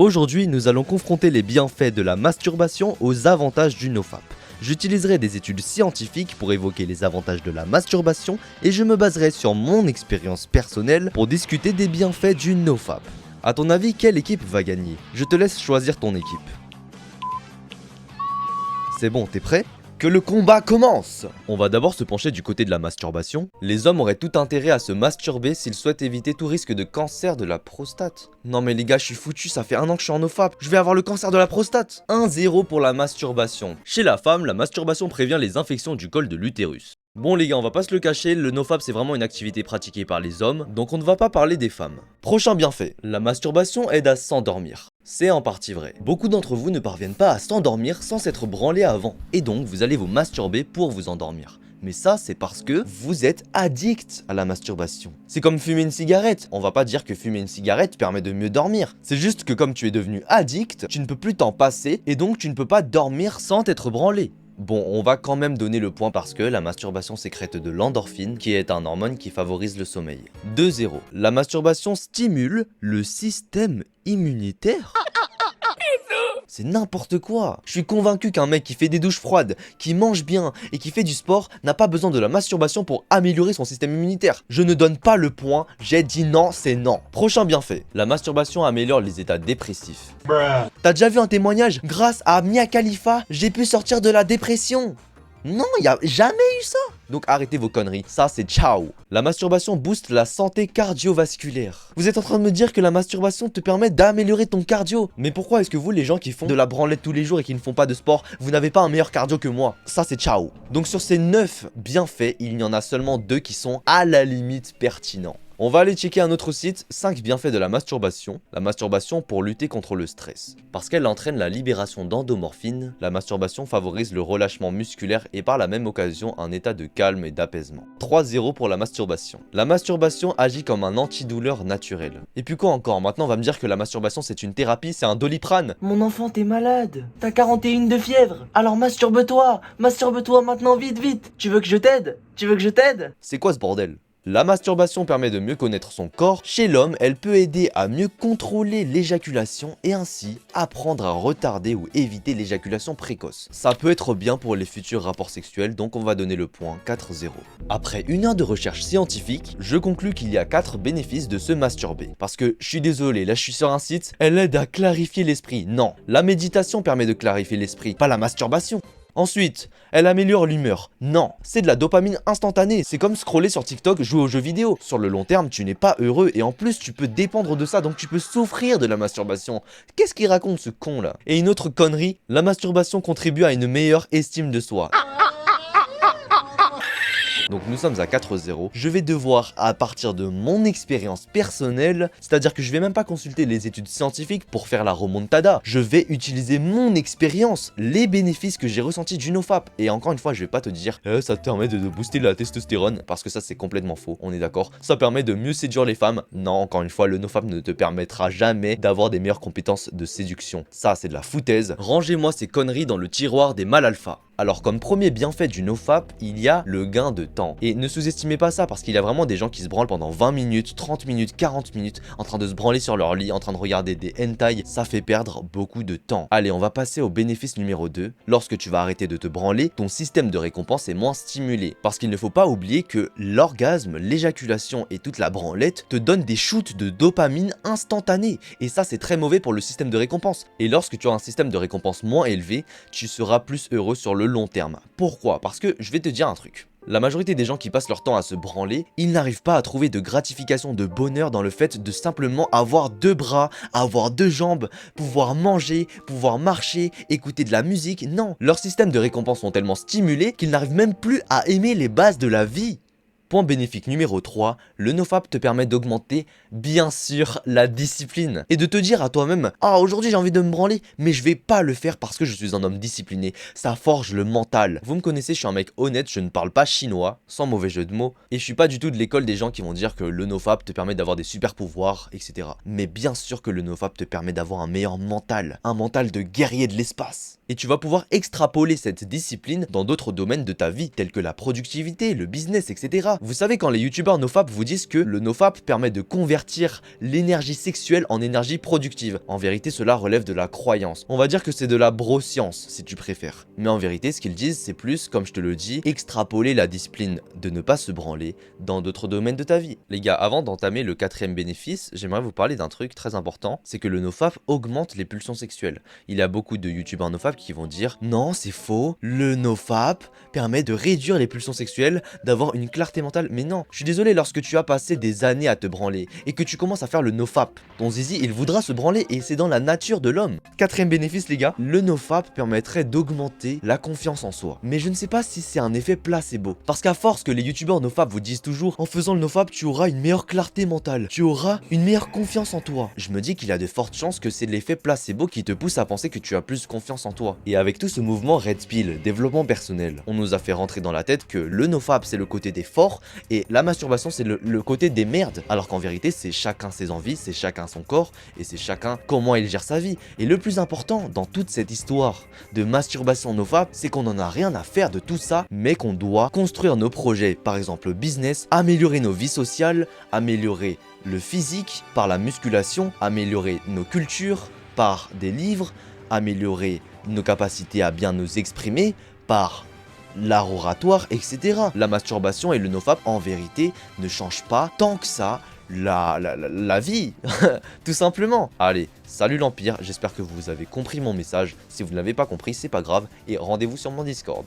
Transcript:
Aujourd'hui, nous allons confronter les bienfaits de la masturbation aux avantages du nofap. J'utiliserai des études scientifiques pour évoquer les avantages de la masturbation et je me baserai sur mon expérience personnelle pour discuter des bienfaits du nofap. A ton avis, quelle équipe va gagner? Je te laisse choisir ton équipe. C'est bon, t'es prêt? Que le combat commence! On va d'abord se pencher du côté de la masturbation. Les hommes auraient tout intérêt à se masturber s'ils souhaitent éviter tout risque de cancer de la prostate. Non mais les gars, je suis foutu, ça fait 1 an que je suis en nofap, je vais avoir le cancer de la prostate. 1-0 pour la masturbation. Chez la femme, la masturbation prévient les infections du col de l'utérus. Bon les gars, on va pas se le cacher, le nofap c'est vraiment une activité pratiquée par les hommes, donc on ne va pas parler des femmes. Prochain bienfait, la masturbation aide à s'endormir. C'est en partie vrai. Beaucoup d'entre vous ne parviennent pas à s'endormir sans s'être branlés avant, et donc vous allez vous masturber pour vous endormir. Mais ça, c'est parce que vous êtes addict à la masturbation. C'est comme fumer une cigarette. On va pas dire que fumer une cigarette permet de mieux dormir. C'est juste que comme tu es devenu addict, tu ne peux plus t'en passer, et donc tu ne peux pas dormir sans t'être branlé. Bon, on va quand même donner le point parce que la masturbation sécrète de l'endorphine, qui est un hormone qui favorise le sommeil. 2-0. La masturbation stimule le système immunitaire. C'est n'importe quoi. Je suis convaincu qu'un mec qui fait des douches froides, qui mange bien et qui fait du sport n'a pas besoin de la masturbation pour améliorer son système immunitaire. Je ne donne pas le point, j'ai dit non, c'est non. Prochain bienfait, la masturbation améliore les états dépressifs. T'as déjà vu un témoignage? Grâce à Mia Khalifa, j'ai pu sortir de la dépression. Non, y a jamais eu ça. Donc arrêtez vos conneries, ça c'est ciao. La masturbation booste la santé cardiovasculaire. Vous êtes en train de me dire que la masturbation te permet d'améliorer ton cardio. Mais pourquoi est-ce que vous, les gens qui font de la branlette tous les jours et qui ne font pas de sport, vous n'avez pas un meilleur cardio que moi? Ça c'est ciao. Donc sur ces 9 bienfaits, il y en a seulement 2 qui sont à la limite pertinents. On va aller checker un autre site, 5 bienfaits de la masturbation. La masturbation pour lutter contre le stress. Parce qu'elle entraîne la libération d'endomorphine, la masturbation favorise le relâchement musculaire et par la même occasion un état de calme et d'apaisement. 3-0 pour la masturbation. La masturbation agit comme un antidouleur naturel. Et puis quoi encore? Maintenant on va me dire que la masturbation c'est une thérapie, c'est un Doliprane. Mon enfant, t'es malade. T'as 41 de fièvre. Alors masturbe-toi. Masturbe-toi maintenant, vite, vite. Tu veux que je t'aide? Tu veux que je t'aide? C'est quoi ce bordel? La masturbation permet de mieux connaître son corps. Chez l'homme, elle peut aider à mieux contrôler l'éjaculation et ainsi apprendre à retarder ou éviter l'éjaculation précoce. Ça peut être bien pour les futurs rapports sexuels, donc on va donner le point 4-0. Après 1 heure de recherche scientifique, je conclus qu'il y a 4 bénéfices de se masturber. Parce que je suis désolé, là je suis sur un site, elle aide à clarifier l'esprit. Non, la méditation permet de clarifier l'esprit, pas la masturbation. Ensuite, elle améliore l'humeur. Non, c'est de la dopamine instantanée. C'est comme scroller sur TikTok, jouer aux jeux vidéo. Sur le long terme, tu n'es pas heureux et en plus, tu peux dépendre de ça, donc tu peux souffrir de la masturbation. Qu'est-ce qu'il raconte ce con là? Et une autre connerie, la masturbation contribue à une meilleure estime de soi. Donc nous sommes à 4-0, je vais devoir, à partir de mon expérience personnelle, c'est-à-dire que je vais même pas consulter les études scientifiques pour faire la remontada, je vais utiliser mon expérience, les bénéfices que j'ai ressentis du nofap. Et encore une fois, je vais pas te dire ça te permet de booster la testostérone, parce que ça c'est complètement faux, on est d'accord. Ça permet de mieux séduire les femmes. Non, encore une fois, le nofap ne te permettra jamais d'avoir des meilleures compétences de séduction. Ça c'est de la foutaise. Rangez-moi ces conneries dans le tiroir des mâles alpha. Alors comme premier bienfait du nofap, il y a le gain de temps. Et ne sous-estimez pas ça parce qu'il y a vraiment des gens qui se branlent pendant 20 minutes, 30 minutes, 40 minutes en train de se branler sur leur lit, en train de regarder des hentai. Ça fait perdre beaucoup de temps. Allez, on va passer au bénéfice numéro 2. Lorsque tu vas arrêter de te branler, ton système de récompense est moins stimulé. Parce qu'il ne faut pas oublier que l'orgasme, l'éjaculation et toute la branlette te donnent des shoots de dopamine instantanés. Et ça c'est très mauvais pour le système de récompense. Et lorsque tu as un système de récompense moins élevé, tu seras plus heureux sur le long terme. Pourquoi? Parce que je vais te dire un truc. La majorité des gens qui passent leur temps à se branler, ils n'arrivent pas à trouver de gratification, de bonheur dans le fait de simplement avoir 2 bras, avoir 2 jambes, pouvoir manger, pouvoir marcher, écouter de la musique. Non, leurs systèmes de récompense sont tellement stimulés qu'ils n'arrivent même plus à aimer les bases de la vie. Point bénéfique numéro 3, le nofap te permet d'augmenter, bien sûr, la discipline. Et de te dire à toi-même, ah aujourd'hui j'ai envie de me branler, mais je vais pas le faire parce que je suis un homme discipliné. Ça forge le mental. Vous me connaissez, je suis un mec honnête, je ne parle pas chinois, sans mauvais jeu de mots. Et je suis pas du tout de l'école des gens qui vont dire que le nofap te permet d'avoir des super pouvoirs, etc. Mais bien sûr que le nofap te permet d'avoir un meilleur mental. Un mental de guerrier de l'espace. Et tu vas pouvoir extrapoler cette discipline dans d'autres domaines de ta vie, tels que la productivité, le business, etc. Vous savez, quand les youtubeurs nofap vous disent que le nofap permet de convertir l'énergie sexuelle en énergie productive, en vérité cela relève de la croyance. On va dire que c'est de la broscience si tu préfères. Mais en vérité ce qu'ils disent c'est plus, comme je te le dis, extrapoler la discipline de ne pas se branler dans d'autres domaines de ta vie. Les gars, avant d'entamer le 4e bénéfice, j'aimerais vous parler d'un truc très important, c'est que le nofap augmente les pulsions sexuelles. Il y a beaucoup de youtubeurs nofap qui vont dire non c'est faux, le nofap permet de réduire les pulsions sexuelles, d'avoir une clarté mentale. Mais non, je suis désolé, lorsque tu as passé des années à te branler et que tu commences à faire le nofap, ton zizi il voudra se branler et c'est dans la nature de l'homme. 4e bénéfice les gars, le nofap permettrait d'augmenter la confiance en soi. Mais je ne sais pas si c'est un effet placebo, parce qu'à force que les youtubeurs nofap vous disent toujours en faisant le nofap tu auras une meilleure clarté mentale, tu auras une meilleure confiance en toi, je me dis qu'il y a de fortes chances que c'est l'effet placebo qui te pousse à penser que tu as plus confiance en toi. Et avec tout ce mouvement Red Pill, développement personnel, on nous a fait rentrer dans la tête que le nofap c'est le côté des forts et la masturbation c'est le côté des merdes, alors qu'en vérité c'est chacun ses envies, c'est chacun son corps et c'est chacun comment il gère sa vie. Et le plus important dans toute cette histoire de masturbation nofap, c'est qu'on en a rien à faire de tout ça, mais qu'on doit construire nos projets, par exemple business, améliorer nos vies sociales, améliorer le physique par la musculation, améliorer nos cultures par des livres, améliorer nos capacités à bien nous exprimer par l'art oratoire, etc. La masturbation et le nofap en vérité ne changent pas tant que ça la vie, tout simplement. Allez, salut l'Empire, j'espère que vous avez compris mon message. Si vous ne l'avez pas compris, c'est pas grave et rendez-vous sur mon Discord.